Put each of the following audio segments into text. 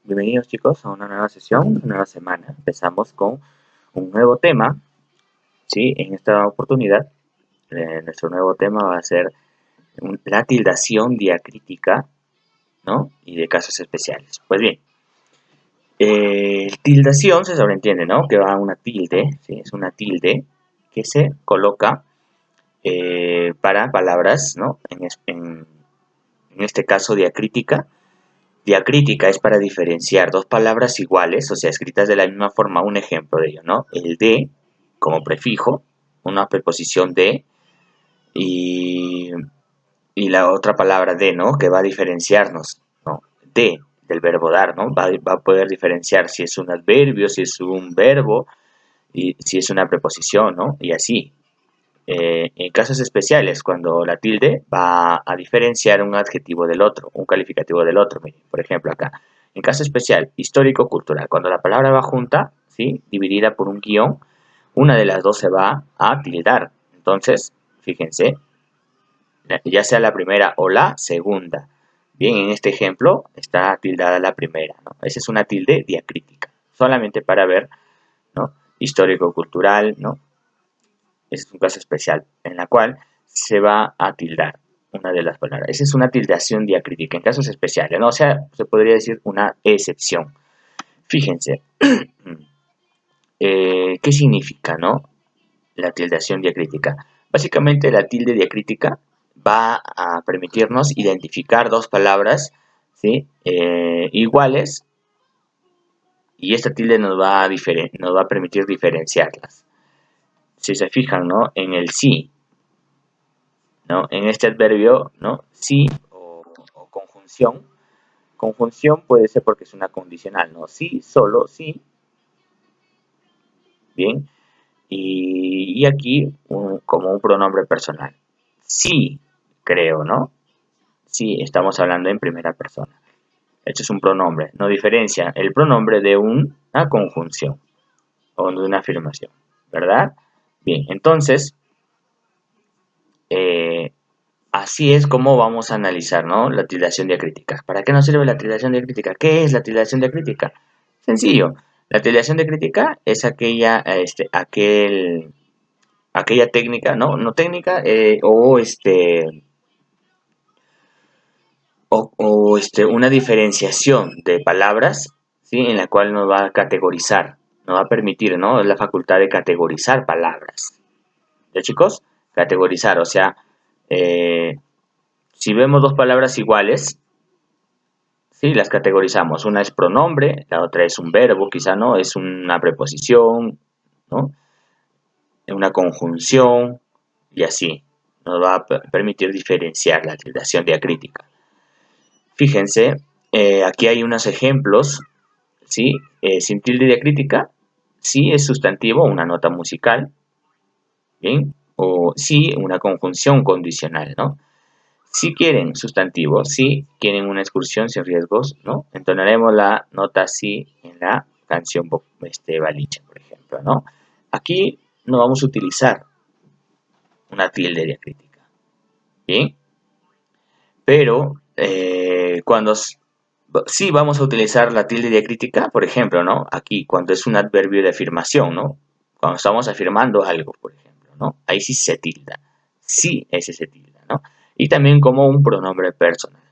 Bienvenidos chicos a una nueva sesión, una nueva semana. Empezamos con un nuevo tema, ¿sí? En esta oportunidad, nuestro nuevo tema va a ser la tildación diacrítica, ¿no? Y de casos especiales. Pues bien, tildación se sobreentiende, ¿no? Que va una tilde, ¿sí? Es una tilde que se coloca para palabras, ¿no? En este caso diacrítica. Diacrítica es para diferenciar dos palabras iguales, o sea, escritas de la misma forma. Un ejemplo de ello, ¿no? El de como prefijo, una preposición de, y, y la otra palabra de, ¿no? Que va a diferenciarnos, ¿no? Del verbo dar, ¿no? Va a poder diferenciar si es un adverbio, si es un verbo, y si es una preposición, ¿no? Y así. En casos especiales, cuando la tilde va a diferenciar un adjetivo del otro, un calificativo del otro. Miren, por ejemplo, acá. En caso especial, histórico-cultural, cuando la palabra va junta, ¿sí? Dividida por un guión, una de las dos se va a tildar. Entonces, fíjense, ya sea la primera o la segunda. Bien, en este ejemplo está tildada la primera, ¿no? Esa es una tilde diacrítica, solamente para ver, ¿no? Histórico-cultural, ¿no? Ese es un caso especial en la cual se va a tildar una de las palabras. Esa es una tildación diacrítica en casos especiales, ¿no? O sea, se podría decir una excepción. Fíjense, ¿qué significa, no? La tildación diacrítica. Básicamente la tilde diacrítica va a permitirnos identificar dos palabras, ¿sí? Iguales, y esta tilde nos va a permitir diferenciarlas. Si se fijan, ¿no? En el sí, ¿no? En este adverbio, ¿no? Sí o conjunción. Conjunción puede ser porque es una condicional, ¿no? Sí, solo, sí. Bien. Y aquí como un pronombre personal. Sí, creo, ¿no? Sí, estamos hablando en primera persona. Esto es un pronombre. No diferencia el pronombre de una conjunción o de una afirmación, ¿verdad? Bien, entonces, eh, así es como vamos a analizar, ¿no? La tildación diacrítica. ¿Para qué nos sirve la tildación diacrítica? ¿Qué es la tildación diacrítica? Sencillo. La tildación diacrítica es aquella técnica, ¿no? No técnica, una diferenciación de palabras, ¿sí? En la cual nos va a categorizar, nos va a permitir, ¿no? La facultad de categorizar palabras. ¿Ya, chicos? Categorizar, o sea, si vemos dos palabras iguales, ¿sí? Las categorizamos. Una es pronombre, la otra es un verbo, quizá no, es una preposición, ¿no? Una conjunción, y así. Nos va a permitir diferenciar la tildación diacrítica. Fíjense, aquí hay unos ejemplos, ¿sí? Sin tilde diacrítica, sí es sustantivo, una nota musical, ¿bien? O sí, una conjunción condicional, ¿no? Si quieren sustantivo, si quieren una excursión sin riesgos, ¿no? Entonaremos la nota si en la canción Baliche, por ejemplo, ¿no? Aquí no vamos a utilizar una tilde diacrítica, ¿bien? Pero cuando sí vamos a utilizar la tilde diacrítica, por ejemplo, ¿no? Aquí, cuando es un adverbio de afirmación, ¿no? Cuando estamos afirmando algo, por ejemplo, ¿no? Ahí sí se tilda. Sí, ese se tilda, ¿no? Y también como un pronombre personal.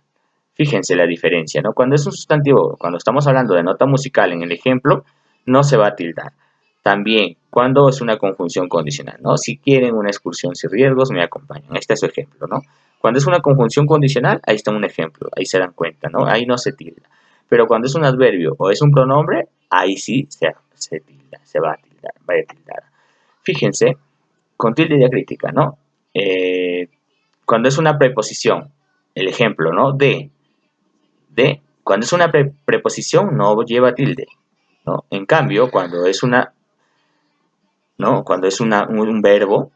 Fíjense la diferencia, ¿no? Cuando es un sustantivo, cuando estamos hablando de nota musical en el ejemplo, no se va a tildar. También cuando es una conjunción condicional, ¿no? Si quieren una excursión sin riesgos, me acompañan. Este es su ejemplo, ¿no? Cuando es una conjunción condicional, ahí está un ejemplo, ahí se dan cuenta, ¿no? Ahí no se tilda. Pero cuando es un adverbio o es un pronombre, ahí sí se tilda, se va a tildar. Fíjense, con tilde diacrítica, ¿no? Cuando es una preposición, el ejemplo, ¿no? Cuando es una preposición no lleva tilde, ¿no? En cambio, cuando es una, ¿no? Cuando es un verbo,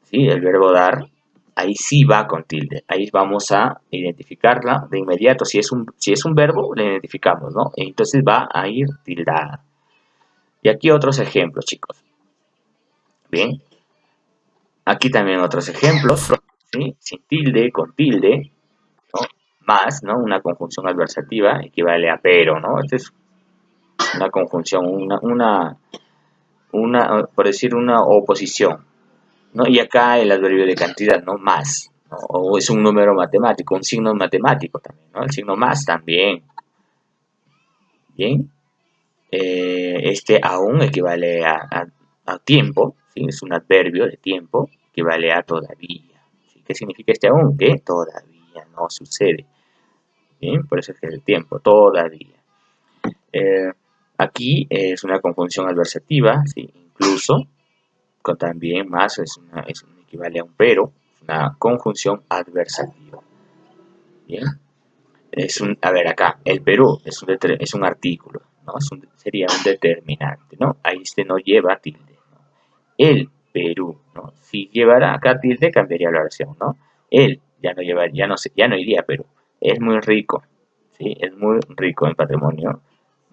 ¿sí? El verbo dar, ahí sí va con tilde. Ahí vamos a identificarla de inmediato. Si es un verbo, le identificamos, ¿no? Entonces va a ir tildada. Y aquí otros ejemplos, chicos. Bien. Aquí también otros ejemplos, ¿sí? Sin tilde, con tilde, ¿no? más, ¿no? Una conjunción adversativa equivale a pero, ¿no? Esta es una conjunción, por decir, una oposición, ¿no? Y acá el adverbio de cantidad, ¿no? Más, ¿no? O es un número matemático, un signo matemático también, ¿no? El signo más también, ¿bien? Este aún equivale a tiempo, ¿sí? Es un adverbio de tiempo, equivale a todavía. ¿Sí? ¿Qué significa este aún? Que todavía no sucede. ¿Bien? Por eso es que es el tiempo, todavía. Eh, Aquí es una conjunción adversativa, ¿sí? Incluso, con también más, equivale a un pero, una conjunción adversativa. ¿Bien? A ver, acá, el Perú es un artículo, ¿no? Sería un determinante, ¿no? Ahí este no lleva tilde, ¿no? El Perú, ¿no? Si llevara acá tilde, cambiaría la oración, ¿no? Él ya no lleva, ya no iría a Perú. Es muy rico, ¿sí? Es muy rico en patrimonio,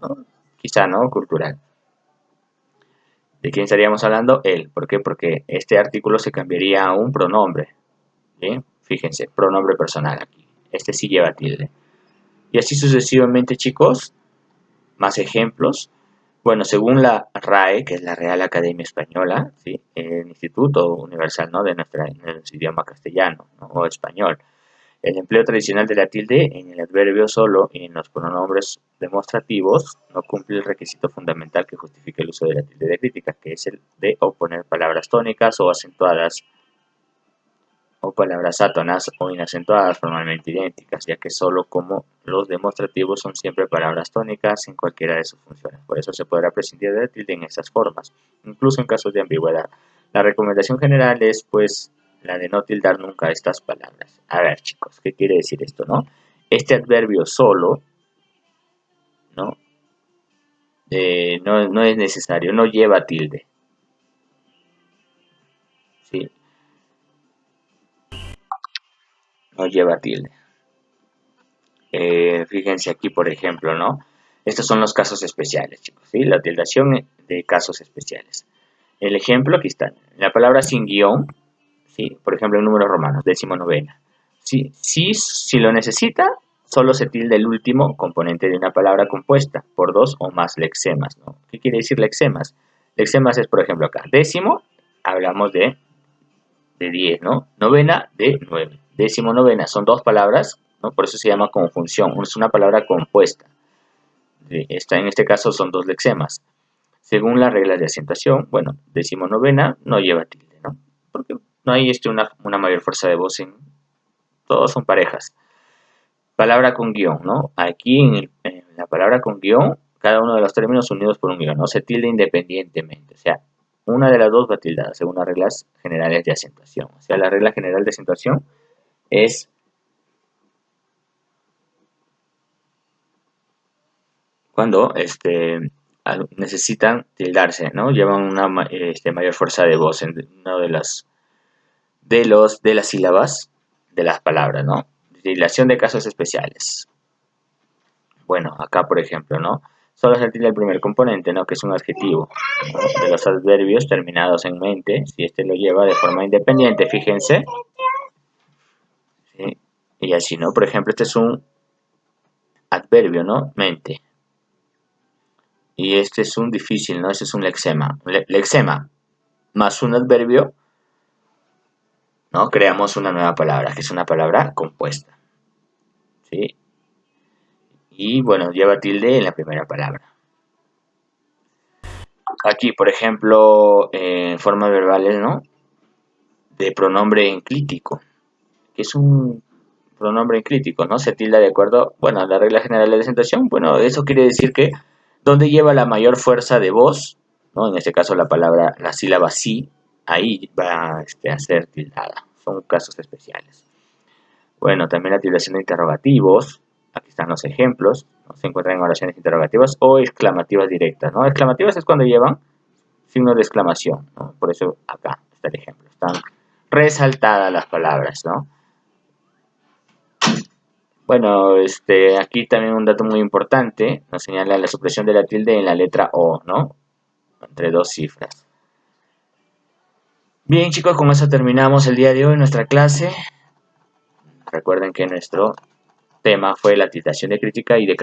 ¿no? Quizá, ¿no? Cultural. ¿De quién estaríamos hablando? Él. ¿Por qué? Porque este artículo se cambiaría a un pronombre, ¿sí? Fíjense, pronombre personal aquí. Este sí lleva tilde. Y así sucesivamente, chicos. Más ejemplos. Bueno, según la RAE, que es la Real Academia Española, ¿sí? El Instituto Universal, ¿no? de nuestro idioma castellano, ¿no? O español, el empleo tradicional de la tilde en el adverbio solo y en los pronombres demostrativos no cumple el requisito fundamental que justifica el uso de la tilde de crítica, que es el de oponer palabras tónicas o acentuadas o palabras átonas o inacentuadas formalmente idénticas, ya que solo como los demostrativos son siempre palabras tónicas en cualquiera de sus funciones. Por eso se podrá prescindir de la tilde en estas formas, incluso en casos de ambigüedad. La recomendación general es, pues, la de no tildar nunca estas palabras. A ver, chicos, ¿qué quiere decir esto, no? Este adverbio solo, ¿no? No es necesario, no lleva tilde, ¿sí? No lleva tilde. Fíjense aquí, por ejemplo, ¿no? Estos son los casos especiales, chicos, ¿sí? La tildación de casos especiales. El ejemplo, aquí está. La palabra sin guión, ¿sí? Por ejemplo, en números romanos, 19ª. Si lo necesita, solo se tilda el último componente de una palabra compuesta por dos o más lexemas, ¿no? ¿Qué quiere decir lexemas? Lexemas es, por ejemplo, acá. Décimo, hablamos de 10, ¿no? Novena, de 9. Décimo, novena, son dos palabras, ¿no? Por eso se llama conjunción. Es una palabra compuesta. En este caso son dos lexemas. Según las reglas de acentuación, bueno, decimonovena no lleva tilde, ¿no? Porque no hay una mayor fuerza de voz todos son parejas. Palabra con guión, ¿no? Aquí en la palabra con guión, cada uno de los términos unidos por un guión, no se tilde independientemente. O sea, una de las dos va tildada según las reglas generales de acentuación. O sea, la regla general de acentuación es cuando necesitan tildarse, ¿no? Llevan una mayor fuerza de voz en uno de las sílabas de las palabras, ¿no? Dilación de casos especiales. Bueno, acá por ejemplo, ¿no? Solo se tilda el primer componente, ¿no? Que es un adjetivo, ¿no? De los adverbios terminados en mente, si este lo lleva de forma independiente, fíjense. ¿Sí? Y así, ¿no? Por ejemplo, este es un adverbio, ¿no? Mente. Y este es un difícil, ¿no? Este es un lexema. Lexema más un adverbio, ¿no? Creamos una nueva palabra, que es una palabra compuesta. ¿Sí? Y bueno, lleva tilde en la primera palabra. Aquí, por ejemplo, en formas verbales, ¿no? De pronombre enclítico, que es un pronombre enclítico, ¿no? Se tilda de acuerdo, bueno, a la regla general de acentuación. Bueno, eso quiere decir que donde lleva la mayor fuerza de voz, ¿no? En este caso la sílaba sí, ahí va a ser tildada. Son casos especiales. Bueno, también la tildación de interrogativos. Aquí están los ejemplos. ¿No? Se encuentran en oraciones interrogativas o exclamativas directas, ¿no? Exclamativas es cuando llevan signo de exclamación, ¿no? Por eso acá está el ejemplo. Están resaltadas las palabras, ¿no? Bueno, aquí también un dato muy importante nos señala la supresión de la tilde en la letra O, ¿no? Entre dos cifras. Bien, chicos, con eso terminamos el día de hoy nuestra clase. Recuerden que nuestro tema fue la tildación de crítica y de